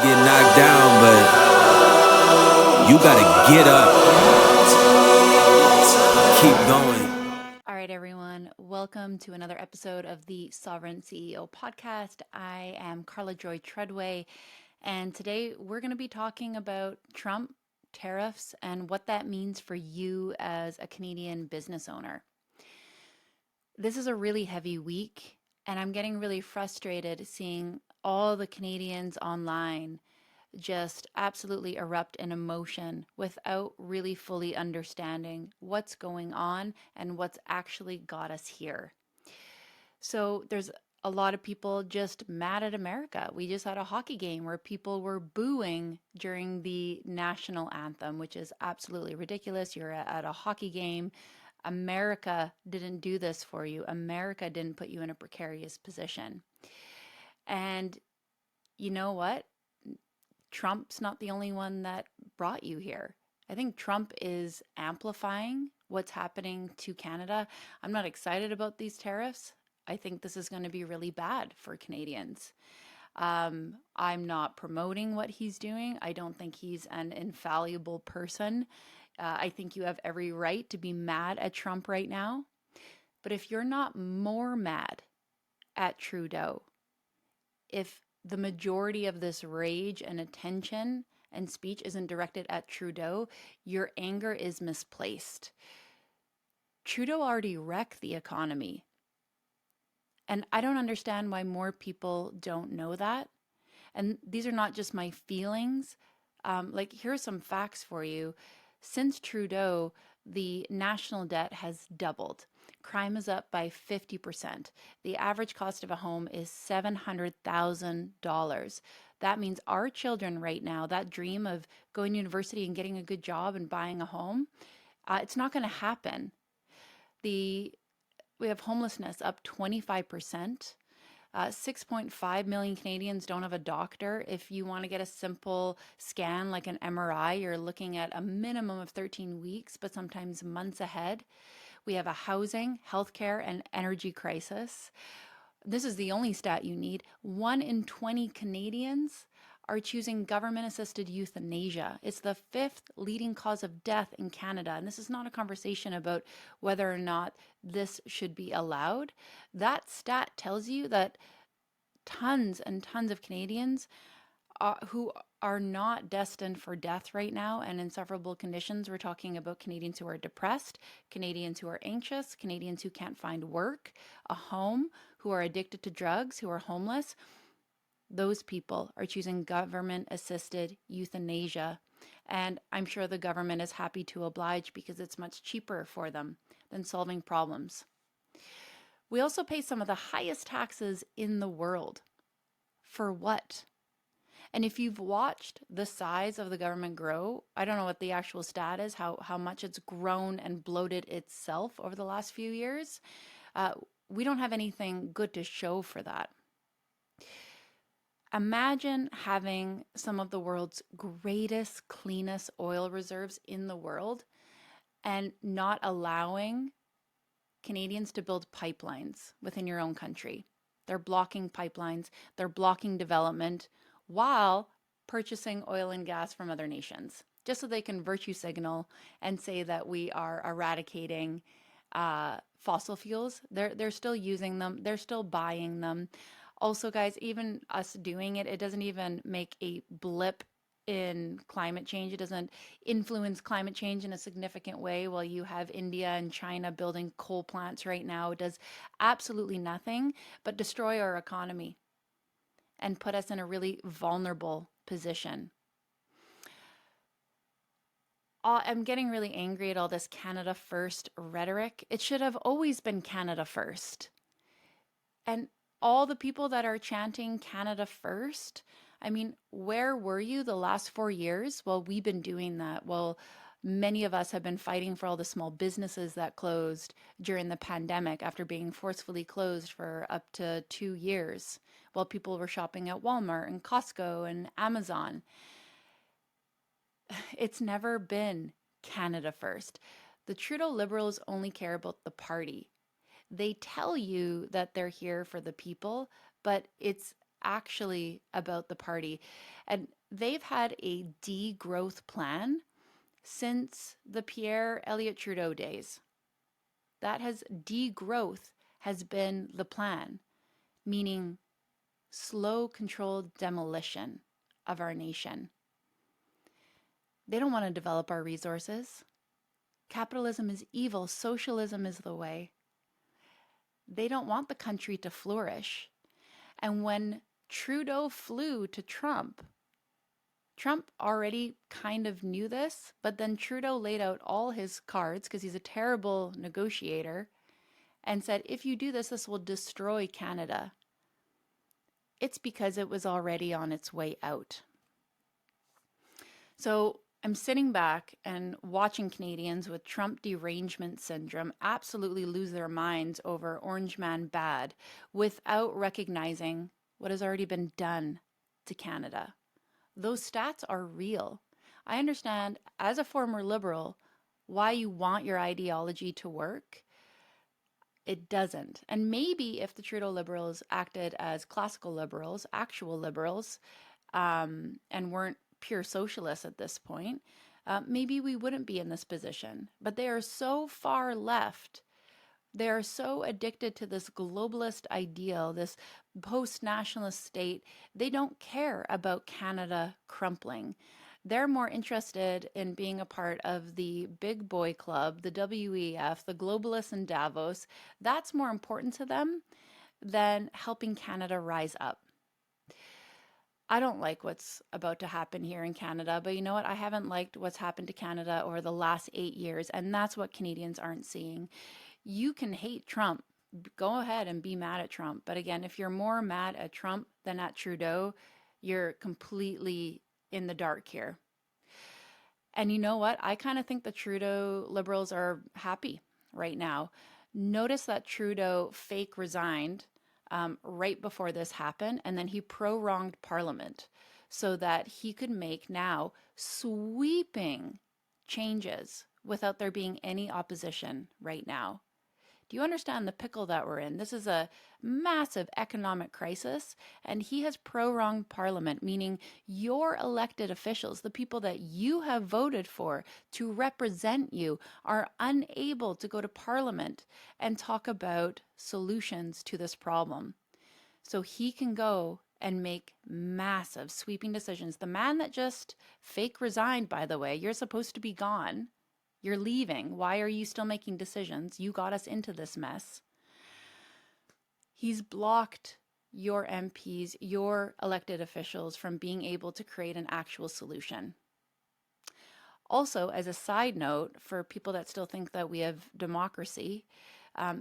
get knocked down, but you gotta get up. Keep going. All right, everyone. Welcome to another episode of the Sovereign CEO podcast. I am Carla Joy Treadway, and today we're going to be talking about Trump, tariffs, and what that means for you as a Canadian business owner. This is a really heavy week, and I'm getting really frustrated seeing all the Canadians online just absolutely erupt in emotion without really fully understanding what's going on and what's actually got us here. So there's a lot of people just mad at America. We just had a hockey game where people were booing during the national anthem, which is absolutely ridiculous. You're at a hockey game. America didn't do this for you. America didn't put you in a precarious position. And you know what? Trump's not the only one that brought you here. I think Trump is amplifying what's happening to Canada. I'm not excited about these tariffs. I think this is going to be really bad for Canadians. I'm not promoting what he's doing. I don't think he's an infallible person. I think you have every right to be mad at Trump right now. But if you're not more mad at Trudeau, if the majority of this rage and attention and speech isn't directed at Trudeau, your anger is misplaced. Trudeau already wrecked the economy. And I don't understand why more people don't know that. And these are not just my feelings. Here are some facts for you. Since Trudeau, the national debt has doubled. Crime is up by 50%. The average cost of a home is $700,000. That means our children right now, that dream of going to university and getting a good job and buying a home, it's not going to happen. We have homelessness up 25%. 6.5 million Canadians don't have a doctor. If you want to get a simple scan like an MRI, you're looking at a minimum of 13 weeks, but sometimes months ahead. We have a housing, healthcare, and energy crisis. This is the only stat you need. 1 in 20 Canadians are choosing government-assisted euthanasia. It's the 5th leading cause of death in Canada. And this is not a conversation about whether or not this should be allowed. That stat tells you that tons and tons of Canadians who are not destined for death right now and insufferable conditions. We're talking about Canadians who are depressed, Canadians who are anxious, Canadians who can't find work, a home, who are addicted to drugs, who are homeless. Those people are choosing government-assisted euthanasia. And I'm sure the government is happy to oblige because it's much cheaper for them than solving problems. We also pay some of the highest taxes in the world. For what? And if you've watched the size of the government grow, I don't know what the actual stat is, how much it's grown and bloated itself over the last few years. We don't have anything good to show for that. Imagine having some of the world's greatest, cleanest oil reserves in the world and not allowing Canadians to build pipelines within your own country. They're blocking pipelines, they're blocking development while purchasing oil and gas from other nations, just so they can virtue signal and say that we are eradicating fossil fuels. They're still using them, they're still buying them. Also, guys, even us doing it, it doesn't even make a blip in climate change. It doesn't influence climate change in a significant way. While you have India and China building coal plants right now, it does absolutely nothing but destroy our economy and put us in a really vulnerable position. I'm getting really angry at all this Canada First rhetoric. It should have always been Canada First. And all the people that are chanting Canada First, I mean, where were you the last 4 years? Well, we've been doing that. Well, many of us have been fighting for all the small businesses that closed during the pandemic after being forcefully closed for up to 2 years while people were shopping at Walmart and Costco and Amazon. It's never been Canada First. The Trudeau Liberals only care about the party. They tell you that they're here for the people, but it's actually about the party. And they've had a degrowth plan since the Pierre Elliott Trudeau days. That has degrowth has been the plan, meaning slow, controlled demolition of our nation. They don't want to develop our resources. Capitalism is evil. Socialism is the way. They don't want the country to flourish. And when Trudeau flew to Trump, Trump already kind of knew this, but then Trudeau laid out all his cards because he's a terrible negotiator and said, if you do this, this will destroy Canada. It's because it was already on its way out. So I'm sitting back and watching Canadians with Trump derangement syndrome absolutely lose their minds over Orange Man bad without recognizing what has already been done to Canada. Those stats are real. I understand, as a former Liberal, why you want your ideology to work. It doesn't. And maybe if the Trudeau Liberals acted as classical Liberals, actual Liberals, and weren't pure socialists at this point, maybe we wouldn't be in this position. But they are so far left. They are so addicted to this globalist ideal, this post-nationalist state. They don't care about Canada crumpling. They're more interested in being a part of the big boy club, the WEF, the globalists in Davos. That's more important to them than helping Canada rise up. I don't like what's about to happen here in Canada, but you know what? I haven't liked what's happened to Canada over the last 8 years, and that's what Canadians aren't seeing. You can hate Trump. Go ahead and be mad at Trump. But again, if you're more mad at Trump than at Trudeau, you're completely in the dark here. And you know what? I kind of think the Trudeau Liberals are happy right now. Notice that Trudeau fake resigned right before this happened, and then he prorogued Parliament so that he could make now sweeping changes without there being any opposition right now. Do you understand the pickle that we're in? This is a massive economic crisis, and he has prorogued Parliament, meaning your elected officials, the people that you have voted for to represent you, are unable to go to Parliament and talk about solutions to this problem. So he can go and make massive sweeping decisions. The man that just fake resigned, by the way, you're supposed to be gone. You're leaving. Why are you still making decisions? You got us into this mess. He's blocked your MPs, your elected officials from being able to create an actual solution. Also, as a side note, for people that still think that we have democracy,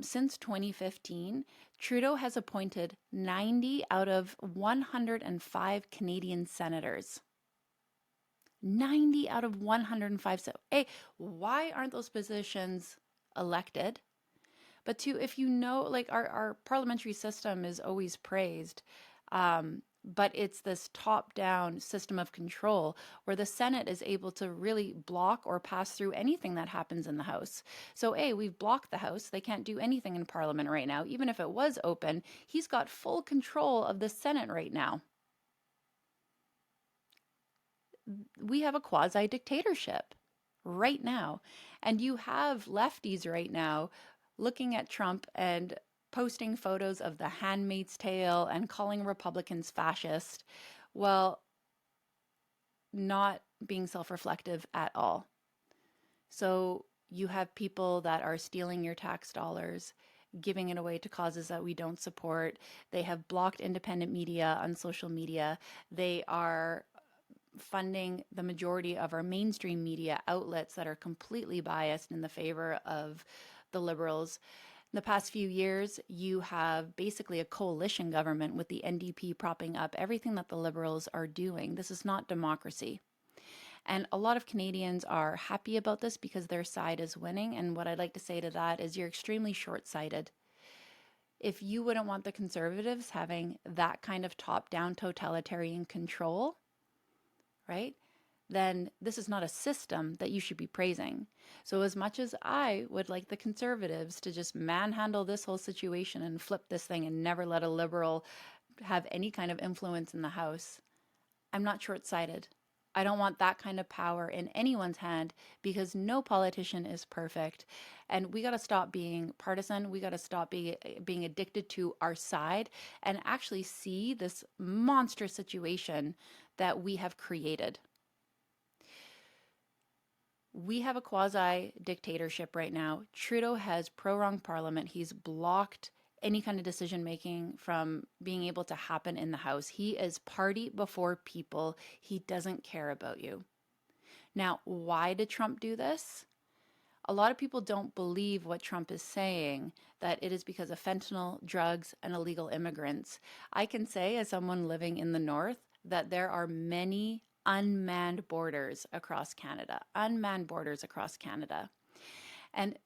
since 2015, Trudeau has appointed 90 out of 105 Canadian senators. 90 out of 105. So, A, why aren't those positions elected? But two, if you know, like our parliamentary system is always praised, but it's this top-down system of control where the Senate is able to really block or pass through anything that happens in the House. So A, we've blocked the House. They can't do anything in Parliament right now. Even if it was open, he's got full control of the Senate right now. We have a quasi-dictatorship right now. And you have lefties right now looking at Trump and posting photos of the Handmaid's Tale and calling Republicans fascist, while not being self-reflective at all. So you have people that are stealing your tax dollars, giving it away to causes that we don't support. They have blocked independent media on social media. They are funding the majority of our mainstream media outlets that are completely biased in the favor of the Liberals. In the past few years, you have basically a coalition government with the NDP propping up everything that the Liberals are doing. This is not democracy. And a lot of Canadians are happy about this because their side is winning. And what I'd like to say to that is you're extremely short-sighted. If you wouldn't want the Conservatives having that kind of top-down totalitarian control, right, then this is not a system that you should be praising. So as much as I would like the Conservatives to just manhandle this whole situation and flip this thing and never let a Liberal have any kind of influence in the House, I'm not short-sighted. I don't want that kind of power in anyone's hand because no politician is perfect. And we got to stop being partisan. We got to stop being addicted to our side and actually see this monstrous situation that we have created. We have a quasi dictatorship right now. Trudeau has prorogued parliament. He's blocked any kind of decision making from being able to happen in the House. He is party before people. He doesn't care about you. Now, why did Trump do this? A lot of people don't believe what Trump is saying, that it is because of fentanyl, drugs, and illegal immigrants. I can say, as someone living in the North, that there are many unmanned borders across Canada, unmanned borders across Canada. And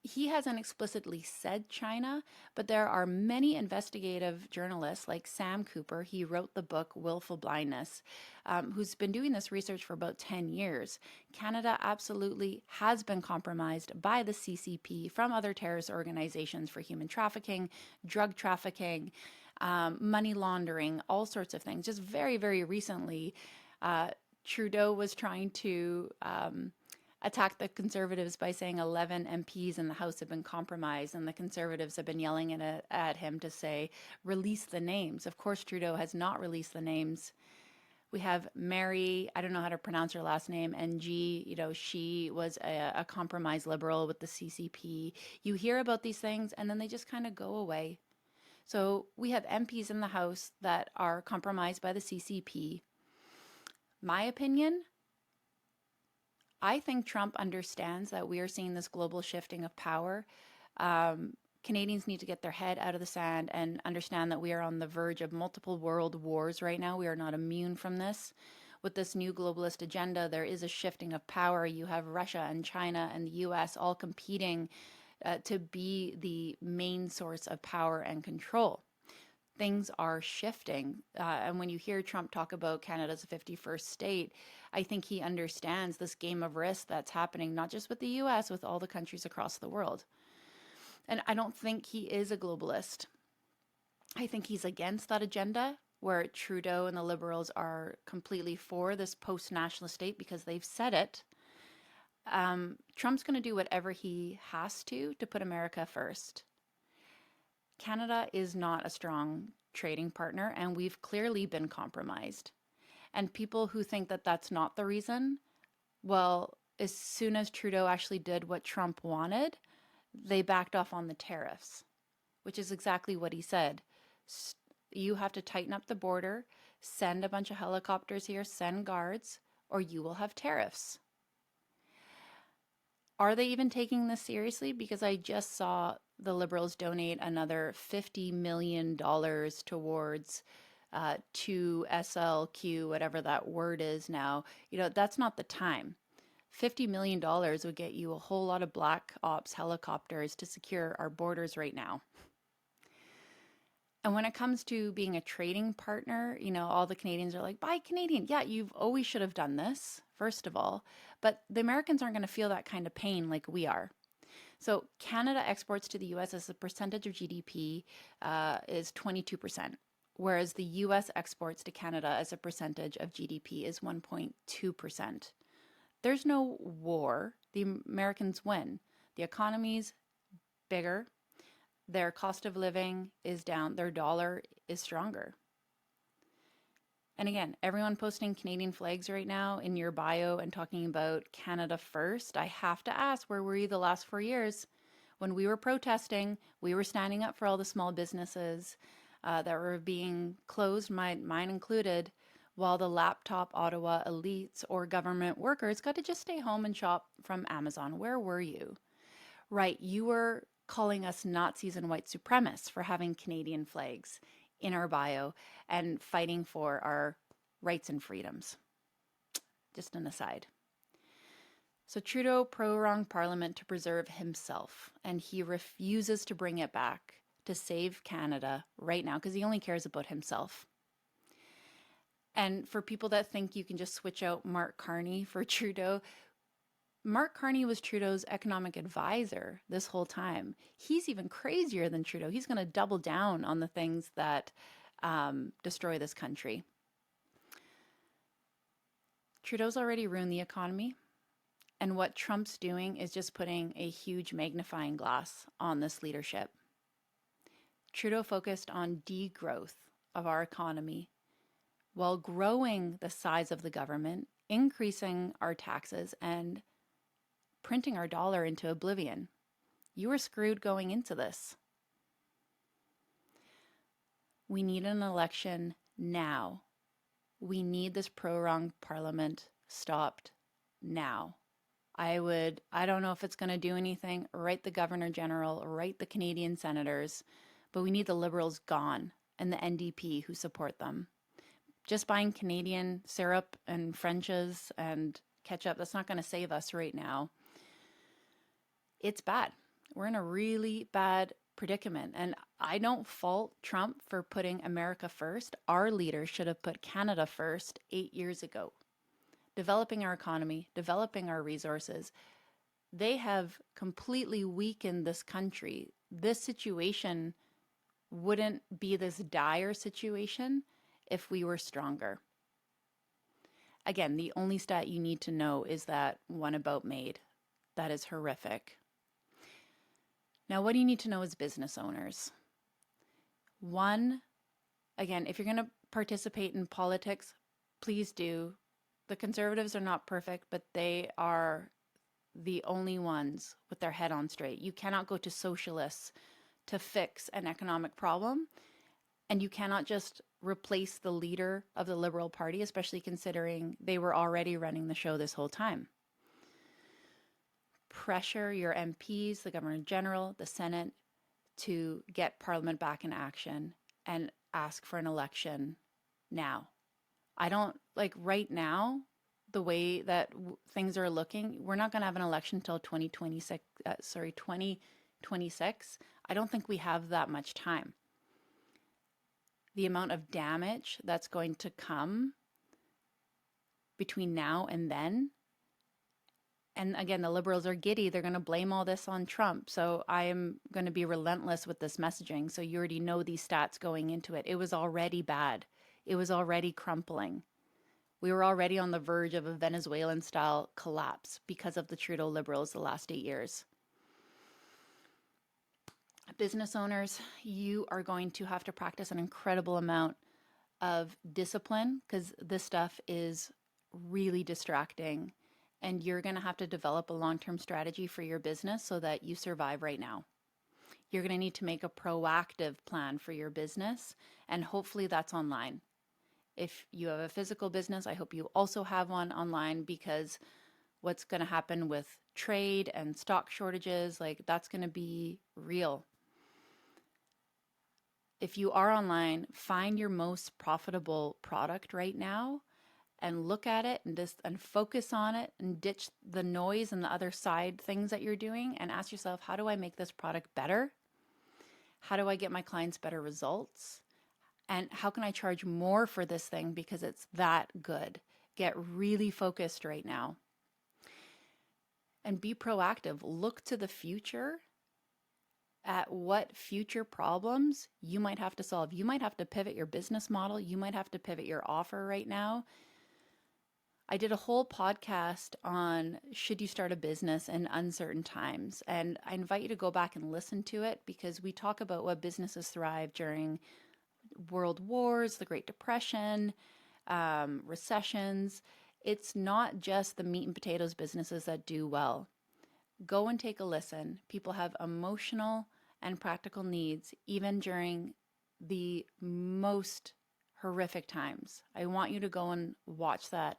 he hasn't explicitly said China, but there are many investigative journalists like Sam Cooper. He wrote the book Willful Blindness, who's been doing this research for about 10 years. Canada absolutely has been compromised by the CCP from other terrorist organizations for human trafficking, drug trafficking, money laundering, all sorts of things. Just very, very recently, Trudeau was trying to attacked the Conservatives by saying 11 MPs in the House have been compromised, and the Conservatives have been yelling at him to say, release the names. Of course, Trudeau has not released the names. We have Mary, I don't know how to pronounce her last name, NG, she was a compromised liberal with the CCP. You hear about these things, and then they just kind of go away. So we have MPs in the House that are compromised by the CCP. My opinion, I think Trump understands that we are seeing this global shifting of power. Canadians need to get their head out of the sand and understand that we are on the verge of multiple world wars right now. We are not immune from this. With this new globalist agenda, there is a shifting of power. You have Russia and China and the US all competing to be the main source of power and control. Things are shifting. And when you hear Trump talk about Canada's 51st state, I think he understands this game of risk that's happening, not just with the US, with all the countries across the world. And I don't think he is a globalist. I think he's against that agenda where Trudeau and the Liberals are completely for this post-nationalist state because they've said it. Trump's going to do whatever he has to put America first. Canada is not a strong trading partner, and we've clearly been compromised. And people who think that that's not the reason, well, as soon as Trudeau actually did what Trump wanted, they backed off on the tariffs, which is exactly what he said. You have to tighten up the border, send a bunch of helicopters here, send guards, or you will have tariffs. Are they even taking this seriously? Because I just saw the Liberals donate another $50 million towards to SLQ, whatever that word is now. That's not the time. $50 million would get you a whole lot of black ops helicopters to secure our borders right now. And when it comes to being a trading partner, all the Canadians are like, buy Canadian. Yeah, you've always should have done this, first of all. But the Americans aren't going to feel that kind of pain like we are. So Canada exports to the US as a percentage of GDP is 22%, whereas the US exports to Canada as a percentage of GDP is 1.2%. There's no war. The Americans win. The economy's bigger. Their cost of living is down. Their dollar is stronger. And again, everyone posting Canadian flags right now in your bio and talking about Canada first, I have to ask, where were you the last 4 years? When we were protesting, we were standing up for all the small businesses that were being closed, mine included, while the laptop Ottawa elites or government workers got to just stay home and shop from Amazon. Where were you? Right, you were calling us Nazis and white supremacists for having Canadian flags in our bio and fighting for our rights and freedoms. Just an aside. So Trudeau prorogued Parliament to preserve himself, and he refuses to bring it back to save Canada right now because he only cares about himself. And for people that think you can just switch out Mark Carney for Trudeau, Mark Carney was Trudeau's economic advisor this whole time. He's even crazier than Trudeau. He's going to double down on the things that destroy this country. Trudeau's already ruined the economy. And what Trump's doing is just putting a huge magnifying glass on this leadership. Trudeau focused on degrowth of our economy while growing the size of the government, increasing our taxes, and printing our dollar into oblivion. You were screwed going into this. We need an election now. We need this prorogue parliament stopped now. I don't know if it's going to do anything. Write the Governor General, write the Canadian senators, but we need the Liberals gone and the NDP who support them. Just buying Canadian syrup and French's and ketchup, that's not going to save us right now. It's bad. We're in a really bad predicament. And I don't fault Trump for putting America first. Our leaders should have put Canada first 8 years ago. Developing our economy, developing our resources. They have completely weakened this country. This situation wouldn't be this dire situation if we were stronger. Again, the only stat you need to know is that one about MAID. That is horrific. Now, what do you need to know as business owners? One, again, if you're going to participate in politics, please do. The Conservatives are not perfect, but they are the only ones with their head on straight. You cannot go to socialists to fix an economic problem, and you cannot just replace the leader of the Liberal Party, especially considering they were already running the show this whole time. Pressure your MPs, the Governor General, the Senate, to get Parliament back in action and ask for an election now. I don't like right now, the way that things are looking, we're not going to have an election until 2026. I don't think we have that much time. The amount of damage that's going to come between now and then. And again, the Liberals are giddy. They're going to blame all this on Trump. So I am going to be relentless with this messaging. So you already know these stats going into it. It was already bad. It was already crumpling. We were already on the verge of a Venezuelan-style collapse because of the Trudeau Liberals the last 8 years. Business owners, you are going to have to practice an incredible amount of discipline because this stuff is really distracting. And you're going to have to develop a long-term strategy for your business so that you survive right now. You're going to need to make a proactive plan for your business, and hopefully that's online. If you have a physical business, I hope you also have one online, because what's going to happen with trade and stock shortages, like that's going to be real. If you are online, find your most profitable product right now and look at it and focus on it and ditch the noise and the other side things that you're doing and ask yourself, how do I make this product better? How do I get my clients better results? And how can I charge more for this thing because it's that good? Get really focused right now. And be proactive. Look to the future at what future problems you might have to solve. You might have to pivot your business model. You might have to pivot your offer right now. I did a whole podcast on should you start a business in uncertain times, and I invite you to go back and listen to it because we talk about what businesses thrive during world wars, the Great Depression, recessions. It's not just the meat and potatoes businesses that do well. Go and take a listen. People have emotional and practical needs even during the most horrific times. I want you to go and watch that.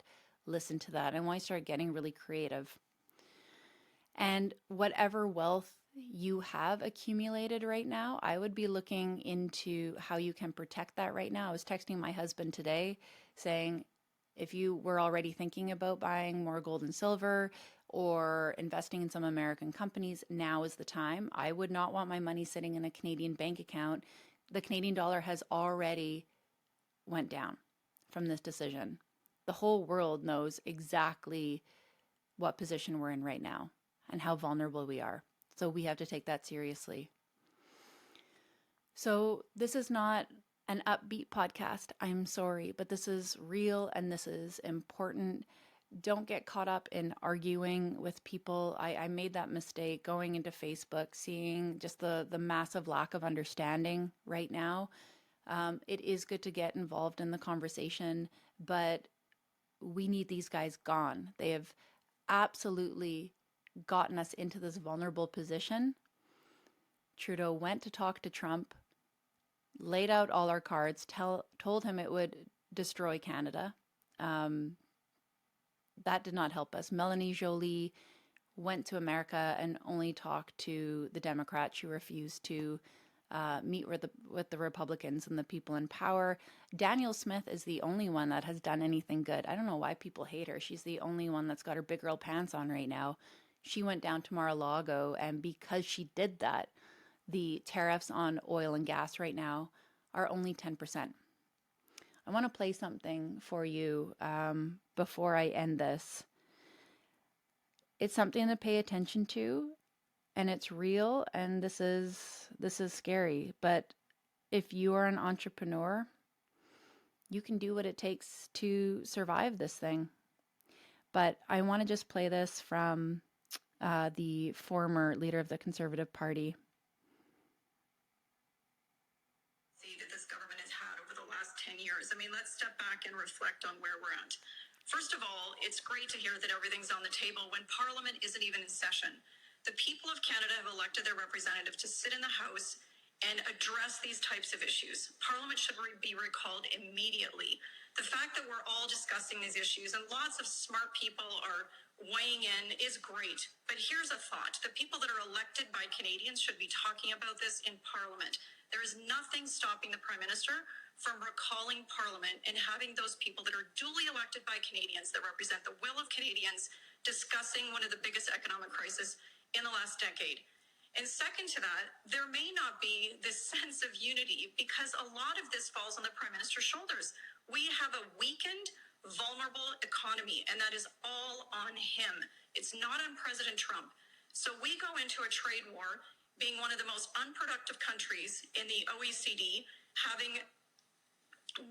Listen to that. I want you to start getting really creative. And whatever wealth you have accumulated right now, I would be looking into how you can protect that right now. I was texting my husband today saying, if you were already thinking about buying more gold and silver or investing in some American companies, now is the time. I would not want my money sitting in a Canadian bank account. The Canadian dollar has already went down from this decision. The whole world knows exactly what position we're in right now and how vulnerable we are. So we have to take that seriously. So this is not an upbeat podcast. I'm sorry, but this is real and this is important. Don't get caught up in arguing with people. I made that mistake going into Facebook, seeing just the massive lack of understanding right now. It is good to get involved in the conversation, but we need these guys gone. They have absolutely gotten us into this vulnerable position. Trudeau went to talk to Trump, laid out all our cards, told him it would destroy Canada. Um, that did not help us. Melanie Joly went to America and only talked to the Democrats. She refused to meet with the Republicans and the people in power. Danielle Smith is the only one that has done anything good. I don't know why people hate her. She's the only one that's got her big girl pants on right now. She went down to Mar-a-Lago, and because she did that, the tariffs on oil and gas right now are only 10%. I want to play something for you before I end this. It's something to pay attention to, and it's real, and this is scary. But if you are an entrepreneur, you can do what it takes to survive this thing. But I want to just play this from the former leader of the Conservative Party. That this government has had over the last 10 years. I mean, let's step back and reflect on where we're at. First of all, it's great to hear that everything's on the table when Parliament isn't even in session. The people of Canada have elected their representative to sit in the House and address these types of issues. Parliament should be recalled immediately. The fact that we're all discussing these issues and lots of smart people are weighing in is great. But here's a thought. The people that are elected by Canadians should be talking about this in Parliament. There is nothing stopping the Prime Minister from recalling Parliament and having those people that are duly elected by Canadians that represent the will of Canadians discussing one of the biggest economic crises in the last decade. And second to that, there may not be this sense of unity because a lot of this falls on the Prime Minister's shoulders. We have a weakened, vulnerable economy, and that is all on him. It's not on President Trump. So we go into a trade war being one of the most unproductive countries in the OECD, having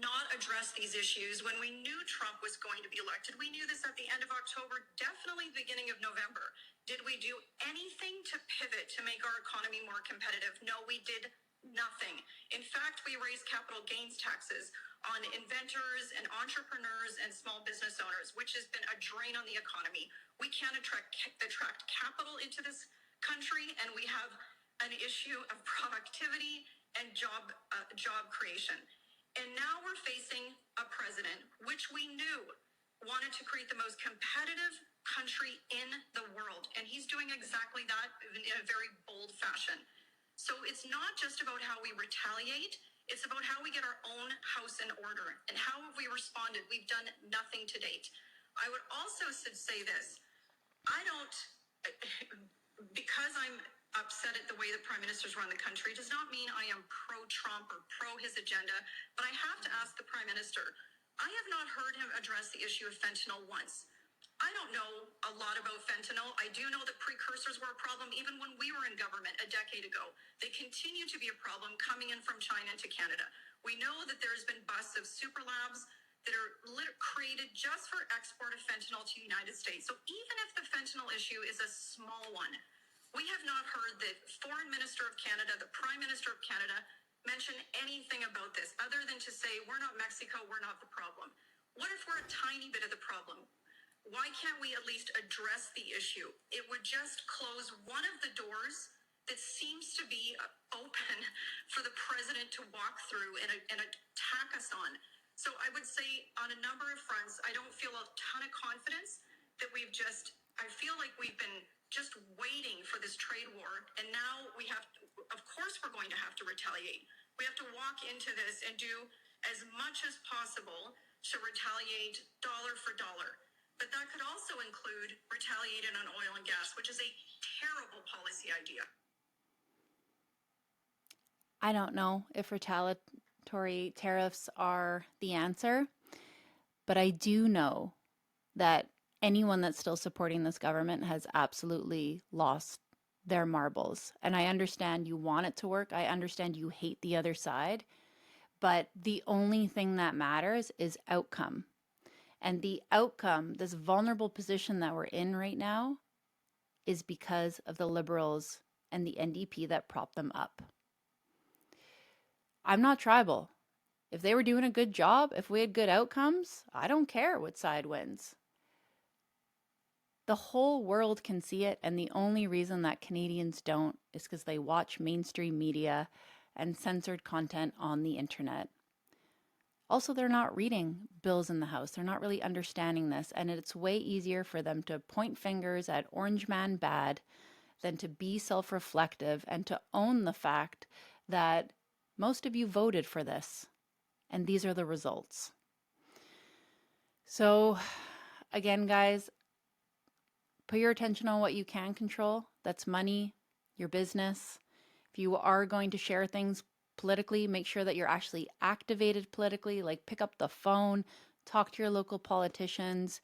not addressed these issues when we knew Trump was going to be elected. We knew this at the end of October, definitely the beginning of November. Did we do anything to pivot to make our economy more competitive? No, we did nothing. In fact, we raised capital gains taxes on inventors and entrepreneurs and small business owners, which has been a drain on the economy. We can't attract capital into this country, and we have an issue of productivity and job creation. And now we're facing a president, which we knew wanted to create the most competitive country in the world. And he's doing exactly that in a very bold fashion. So it's not just about how we retaliate. It's about how we get our own house in order. And how have we responded? We've done nothing to date. I would also say this. Because I'm upset at the way the Prime Minister's run the country does not mean I am pro-Trump or pro his agenda, but I have to ask the Prime Minister, I have not heard him address the issue of fentanyl once. I don't know a lot about fentanyl. I do know that precursors were a problem even when we were in government a decade ago. They continue to be a problem coming in from China to Canada. We know that there's been busts of super labs that are created just for export of fentanyl to the United States. So even if the fentanyl issue is a small one, we have not heard the Foreign Minister of Canada, the Prime Minister of Canada, mention anything about this other than to say, we're not Mexico, we're not the problem. What if we're a tiny bit of the problem? Why can't we at least address the issue? It would just close one of the doors that seems to be open for the president to walk through and attack us on. So I would say on a number of fronts, I don't feel a ton of confidence that I feel like we've been just waiting for this trade war. And now we have to, of course, we're going to have to retaliate. We have to walk into this and do as much as possible to retaliate dollar for dollar. But that could also include retaliating on oil and gas, which is a terrible policy idea. I don't know if retaliatory tariffs are the answer, but I do know that anyone that's still supporting this government has absolutely lost their marbles. And I understand you want it to work. I understand you hate the other side. But the only thing that matters is outcome. And the outcome, this vulnerable position that we're in right now, is because of the Liberals and the NDP that prop them up. I'm not tribal. If they were doing a good job, if we had good outcomes, I don't care what side wins. The whole world can see it, and the only reason that Canadians don't is because they watch mainstream media and censored content on the internet. Also, they're not reading bills in the House. They're not really understanding this, and it's way easier for them to point fingers at Orange Man bad than to be self-reflective and to own the fact that most of you voted for this, and these are the results. So, again, guys, put your attention on what you can control. That's money, your business. If you are going to share things politically, make sure that you're actually activated politically, like pick up the phone, talk to your local politicians.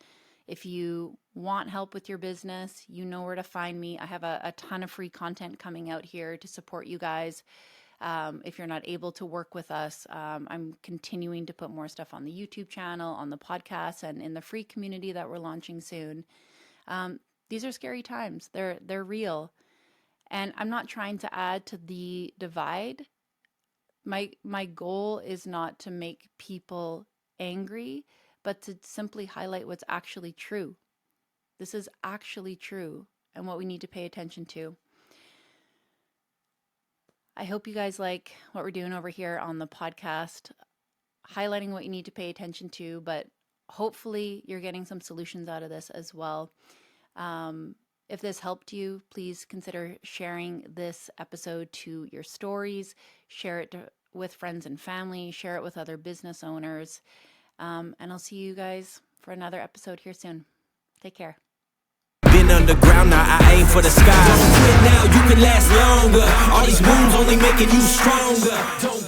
If you want help with your business, you know where to find me. I have a ton of free content coming out here to support you guys. If you're not able to work with us, I'm continuing to put more stuff on the YouTube channel, on the podcast, and in the free community that we're launching soon. These are scary times. They're real. And I'm not trying to add to the divide. My goal is not to make people angry, but to simply highlight what's actually true. This is actually true and what we need to pay attention to. I hope you guys like what we're doing over here on the podcast, highlighting what you need to pay attention to, but hopefully you're getting some solutions out of this as well. If this helped you, please consider sharing this episode to your stories, share it with friends and family, share it with other business owners, and I'll see you guys for another episode here soon. Take care. Been underground, now I aim for the sky. Don't quit now, you can last longer. All these wounds only making you stronger. Don't